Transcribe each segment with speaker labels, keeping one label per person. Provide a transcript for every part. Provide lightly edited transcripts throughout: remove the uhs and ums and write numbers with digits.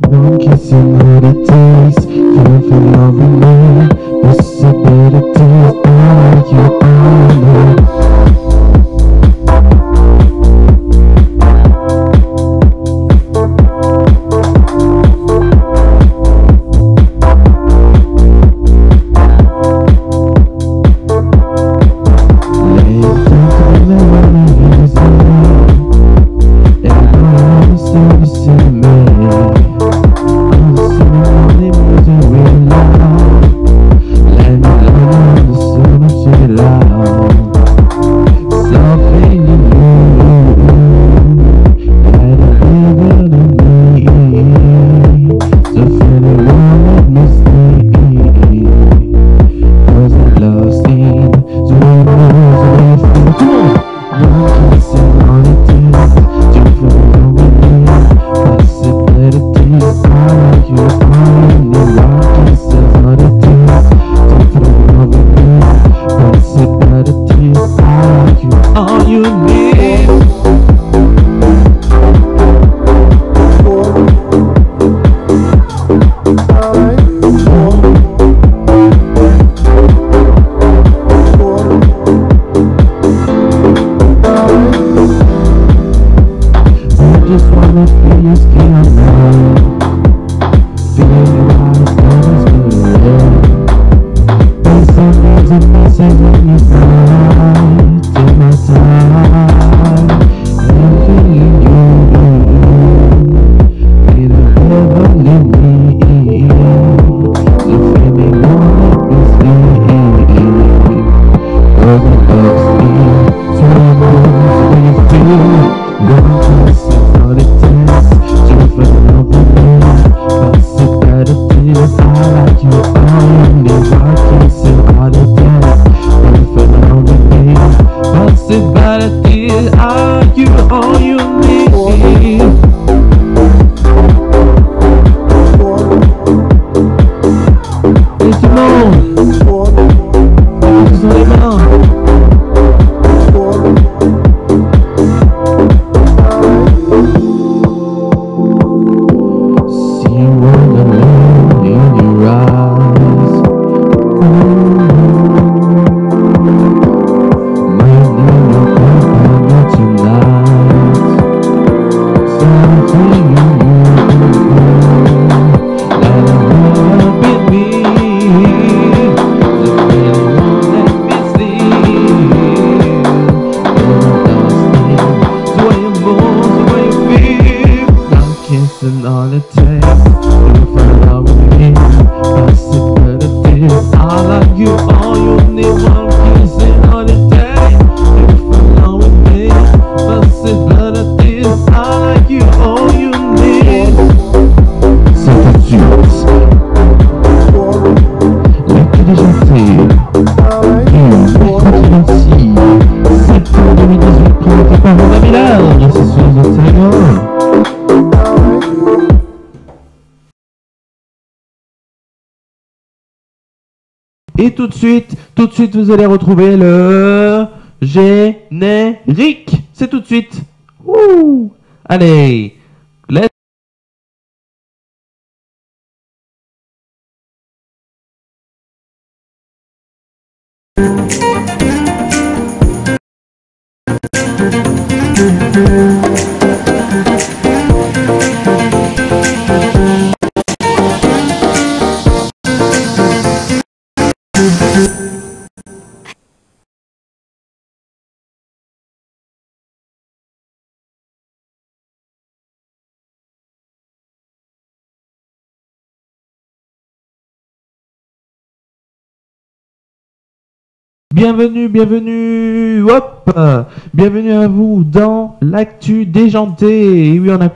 Speaker 1: One kiss and what it takes, can't feel love with me. Possibilities are you on it. Et tout de suite, vous allez retrouver le générique. C'est tout de suite. Ouh. Allez, let's. Bienvenue, hop, bienvenue à vous dans l'actu déjanté. Et oui, on a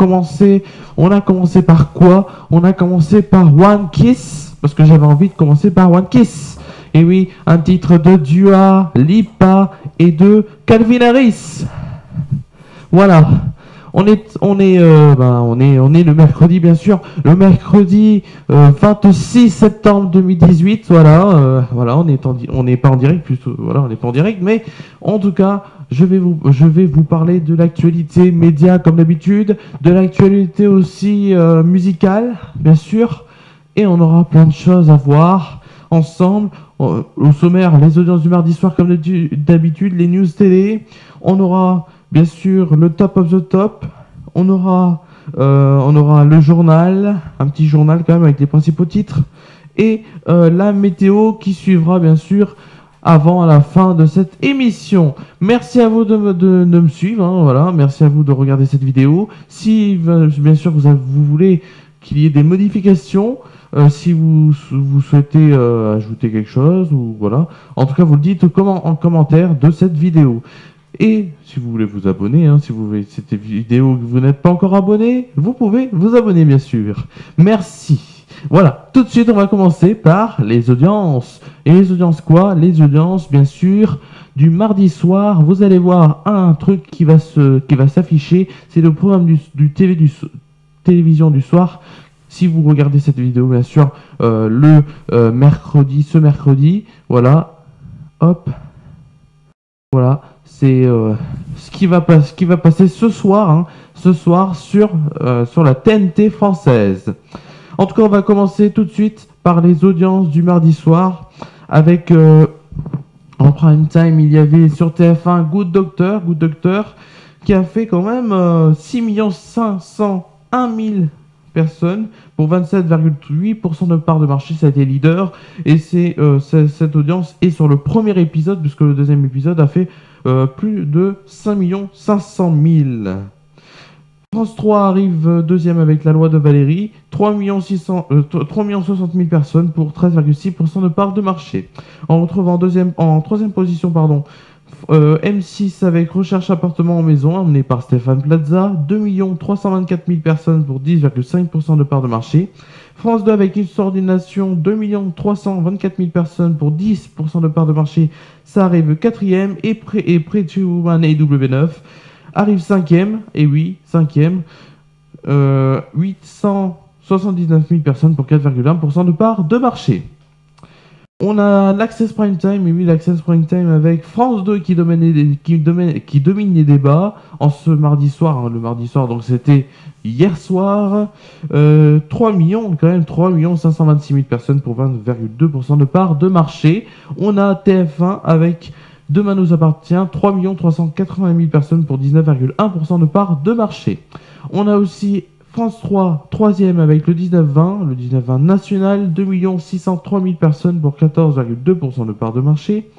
Speaker 1: commencé par quoi? On a commencé par One Kiss, parce que j'avais envie de commencer par One Kiss. Et oui, un titre de Dua Lipa et de Calvin Harris. Voilà, On est le mercredi, bien sûr, le mercredi 26 septembre 2018. Voilà, on n'est pas en direct, plutôt, voilà, on n'est pas en direct, mais en tout cas, je vais vous parler de l'actualité média comme d'habitude, de l'actualité aussi musicale, bien sûr, et on aura plein de choses à voir ensemble. Au sommaire, les audiences du mardi soir comme d'habitude, les news télé, on aura bien sûr le top of the top, on aura le journal, un petit journal quand même avec les principaux titres, et la météo qui suivra bien sûr avant la fin de cette émission. Merci à vous de me suivre, hein, voilà. Merci à vous de regarder cette vidéo. Si bien sûr vous voulez qu'il y ait des modifications, si vous souhaitez ajouter quelque chose, ou voilà. En tout cas, vous le dites en commentaire de cette vidéo. Et si vous voulez vous abonner, hein, si vous voulez cette vidéo que vous n'êtes pas encore abonné, vous pouvez vous abonner bien sûr. Merci. Voilà, tout de suite on va commencer par les audiences. Et les audiences quoi? Les audiences bien sûr du mardi soir. Vous allez voir un truc qui va s'afficher, c'est le programme du télévision du soir. Si vous regardez cette vidéo bien sûr ce mercredi, voilà, hop, voilà. C'est ce qui va passer ce soir, hein, sur la TNT française. En tout cas, on va commencer tout de suite par les audiences du mardi soir avec en prime time, il y avait sur TF1 Good Doctor qui a fait quand même 6 501 000 personnes pour 27,8% de part de marché. Ça a été leader et cette audience est sur le premier épisode puisque le deuxième épisode a fait plus de 5 500 000. France 3 arrive deuxième avec La Loi de Valérie, 3 60 000 personnes pour 13,6% de part de marché. En retrouvant en troisième position, M6 avec Recherche appartement en maison, emmené par Stéphane Plaza, 2 324 000 personnes pour 10,5% de part de marché. France 2 avec Une histoire d'une nation, 2 324 000 personnes pour 10% de part de marché, ça arrive quatrième. Et Pretty Woman AW9 arrive cinquième, 879 000 personnes pour 4,1% de part de marché. On a l'Access Prime Time, l'Access Prime Time avec France 2 qui domine les débats en ce mardi soir, hein, le mardi soir, donc c'était hier soir, 3 526 000 personnes pour 20,2% de part de marché. On a TF1 avec Demain nous appartient, 3 380 000 personnes pour 19,1% de part de marché. On a aussi France 3, troisième avec le 19-20 national, 2 603 000 personnes pour 14,2% de part de marché.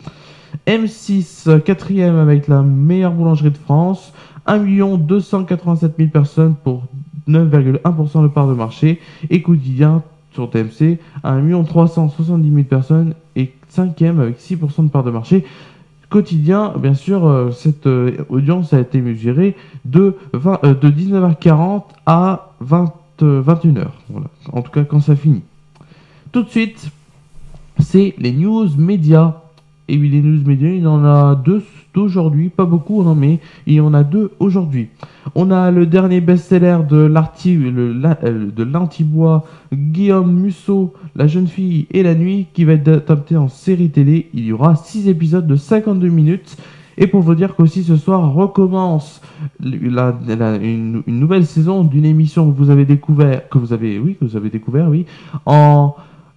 Speaker 1: M6, quatrième avec la meilleure boulangerie de France, 1 287 000 personnes pour 9,1% de part de marché. Et Quotidien sur TMC, 1 370 000 personnes et cinquième avec 6% de part de marché. Quotidien, bien sûr, cette audience a été mesurée de 19h40 à 21h. Voilà. En tout cas, quand ça finit. Tout de suite, c'est les news médias. Et oui, les news médias, il y en a deux d'aujourd'hui, pas beaucoup, non, mais il y en a deux aujourd'hui. On a le dernier best-seller de l'Antibois, Guillaume Musso, La jeune fille et la nuit, qui va être adapté en série télé. Il y aura 6 épisodes de 52 minutes. Et pour vous dire qu'aussi ce soir recommence une nouvelle saison d'une émission que vous avez découvert,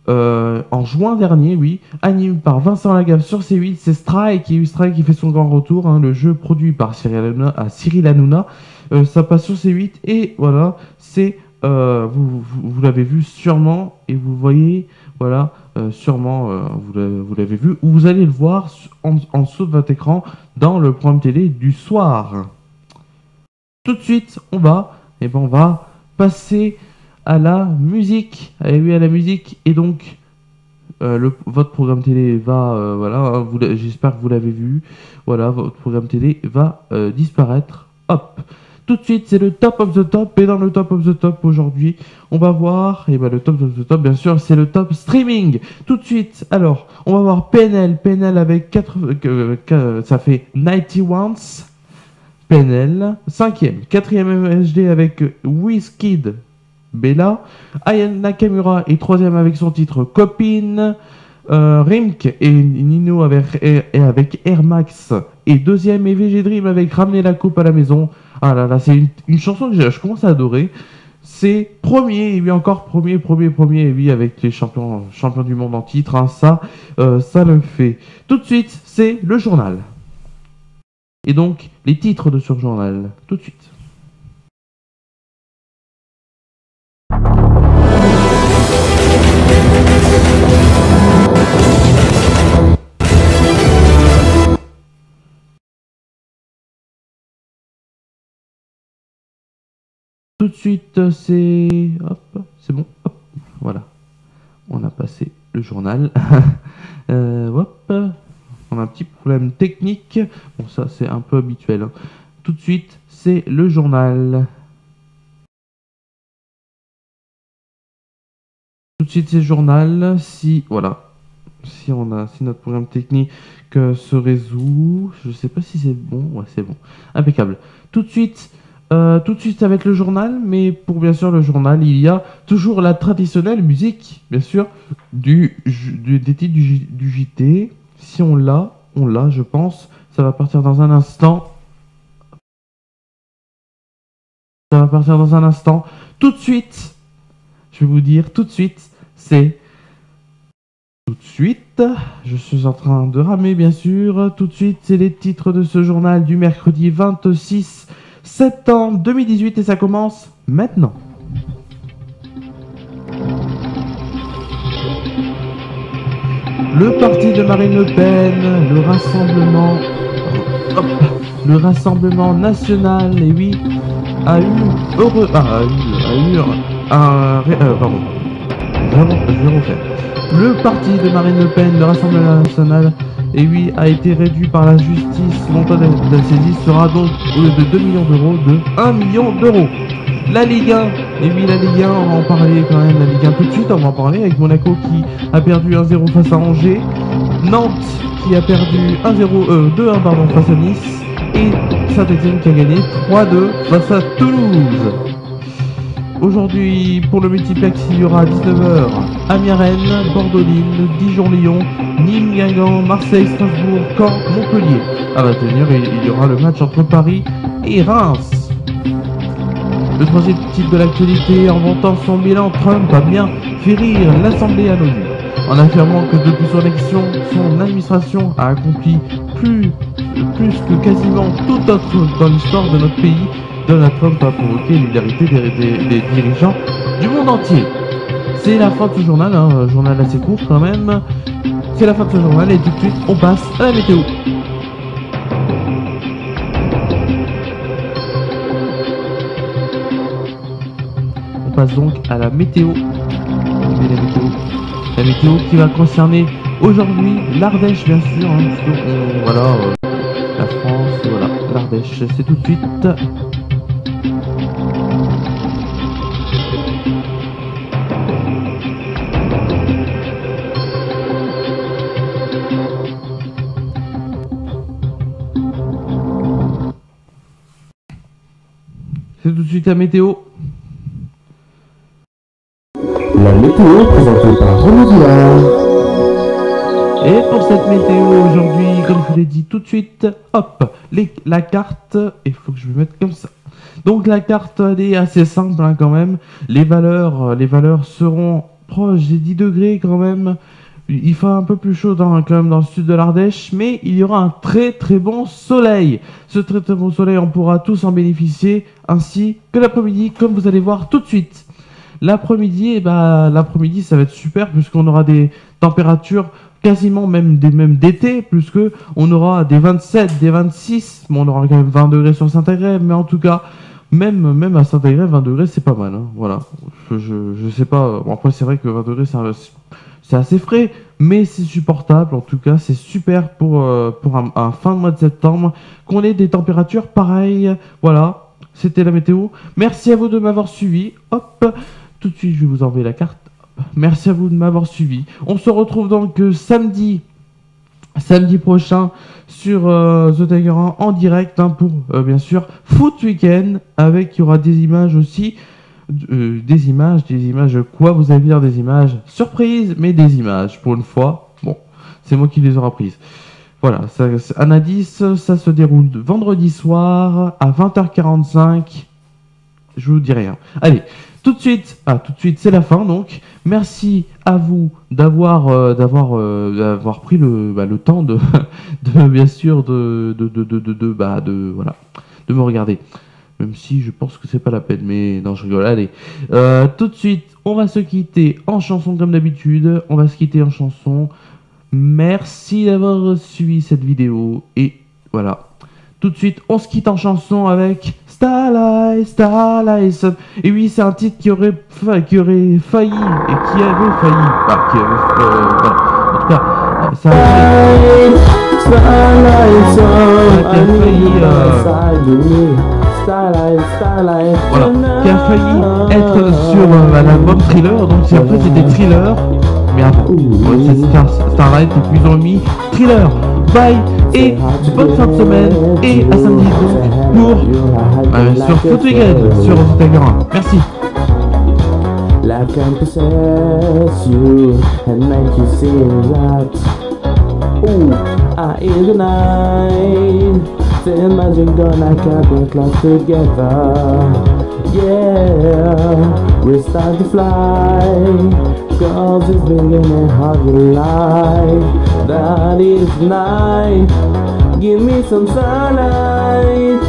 Speaker 1: en juin dernier, animé par Vincent Lagaffe sur C8, c'est Strike qui fait son grand retour, hein, le jeu produit par Cyril Hanouna, ça passe sur C8 et voilà, c'est vous l'avez vu sûrement et vous voyez, voilà, sûrement vous l'avez vu ou vous allez le voir en dessous de votre écran dans le programme télé du soir. Tout de suite, on va passer à la musique. Allez, oui, à la musique. Et donc, votre programme télé va... j'espère que vous l'avez vu. Voilà, votre programme télé va disparaître. Hop. Tout de suite, c'est le top of the top. Et dans le top of the top, aujourd'hui, on va voir... le top of the top, bien sûr, c'est le top streaming. Tout de suite, alors, on va voir PNL avec ça fait 91. Penel. 5e, 4e MHD avec Wizkid, Bella. Aya Nakamura est 3e avec son titre Copine. Rimk et Nino avec Air Max et 2e et VG Dream avec Ramener la coupe à la maison. Ah là là, c'est une chanson que je commence à adorer. C'est premier, et oui encore premier, et oui avec les champions du monde en titre, hein, ça le fait. Tout de suite, c'est le journal. Et donc, les titres de ce journal, tout de suite. Tout de suite, c'est... Hop, c'est bon. Hop, voilà. On a passé le journal. Hop. On a un petit problème technique. Bon, ça, c'est un peu habituel, hein. Tout de suite, c'est le journal. Tout de suite, c'est le journal. Si, voilà. Si notre programme technique se résout. Je sais pas si c'est bon. Ouais, c'est bon. Impeccable. Tout de suite, ça va être le journal. Mais pour bien sûr le journal, il y a toujours la traditionnelle musique, bien sûr, des titres du JT. Si on l'a, je pense. Ça va partir dans un instant. Tout de suite, je vais vous dire, tout de suite, c'est... Tout de suite, je suis en train de ramer, bien sûr. Tout de suite, c'est les titres de ce journal du mercredi 26 septembre 2018 et ça commence maintenant. Le parti de Marine Le Pen, le Rassemblement national, et oui, a eu pardon, je vais refaire. Le parti de Marine Le Pen, le Rassemblement national, et oui, a été réduit par la justice. Le montant de la saisie sera donc, au lieu de 2 millions d'euros, de 1 million d'euros. La Ligue 1, et oui, la Ligue 1, on va en parler quand même, la Ligue 1 tout de suite, on va en parler avec Monaco qui a perdu 1-0 face à Angers, Nantes qui a perdu 2-1 face à Nice, et Saint-Etienne qui a gagné 3-2 face à Toulouse. Aujourd'hui, pour le multiplex, il y aura à 19h Amiens-Rennes, Bordeaux-Lille, Dijon-Lyon, Nîmes-Guingamp, Marseille-Strasbourg, Caen, Montpellier. À 21h, il y aura le match entre Paris et Reims. Le troisième titre de l'actualité, en vantant son bilan, Trump a bien fait rire l'Assemblée à l'ONU. En affirmant que depuis son élection, son administration a accompli plus que quasiment tout autre dans l'histoire de notre pays, Donald Trump a provoqué l'hilarité des dirigeants du monde entier. C'est la fin de ce journal, hein, un journal assez court quand même. C'est la fin de ce journal et tout de suite on passe à la météo. On passe donc à la météo. La météo qui va concerner aujourd'hui l'Ardèche bien sûr, hein, la France, voilà, l'Ardèche, c'est tout de suite. C'est tout de suite la météo.
Speaker 2: La météo présentée par Remédia.
Speaker 1: Et pour cette météo aujourd'hui, comme je vous l'ai dit tout de suite, hop, la carte, il faut que je me mette comme ça. Donc la carte elle est assez simple hein, quand même. Les valeurs seront proches des 10 degrés quand même. Il fera un peu plus chaud quand même dans le sud de l'Ardèche, mais il y aura un très très bon soleil. Ce très très bon soleil, on pourra tous en bénéficier, ainsi que l'après-midi, comme vous allez voir tout de suite. L'après-midi, ça va être super, puisqu'on aura des températures quasiment même d'été, puisque on aura des 27, des 26, bon, on aura quand même 20 degrés sur Saint-Agrève, mais en tout cas, même à Saint-Agrève, 20 degrés, c'est pas mal, hein, voilà. Je sais pas, bon, après c'est vrai que 20 degrés, c'est assez frais, mais c'est supportable. En tout cas, c'est super pour un fin de mois de septembre qu'on ait des températures pareilles. Voilà, c'était la météo. Merci à vous de m'avoir suivi. Hop, tout de suite, je vais vous envoyer la carte. Hop. Merci à vous de m'avoir suivi. On se retrouve donc samedi samedi prochain sur The Tiger 1 en direct hein, pour bien sûr Foot Weekend avec il y aura des images aussi des images quoi vous allez dire des images surprises mais des images pour une fois bon c'est moi qui les aura prises voilà Anadis ça se déroule vendredi soir à 20h45 je vous dis rien allez tout de suite c'est la fin donc merci à vous d'avoir pris le temps de bien sûr de me regarder même si je pense que c'est pas la peine mais non je rigole allez tout de suite on va se quitter en chanson comme d'habitude merci d'avoir suivi cette vidéo et voilà tout de suite on se quitte en chanson avec Starlight. Et oui, c'est un titre qui aurait failli et qui avait failli. Voilà. En tout cas, ça a qui a failli être sur l'album Thriller. Donc en fait c'était Thriller, mais avant. C'est Starlight et puis ils ont mis Thriller. Bye et bonne fin de semaine et à samedi donc pour sur Foot Weekend sur The Tiger 1. Merci.
Speaker 3: Life can possess you and make you see that. Ooh, in the night, the imagine gonna capture life together. Yeah, we start to fly, cause it's beginning hard to life. That is night, give me some starlight.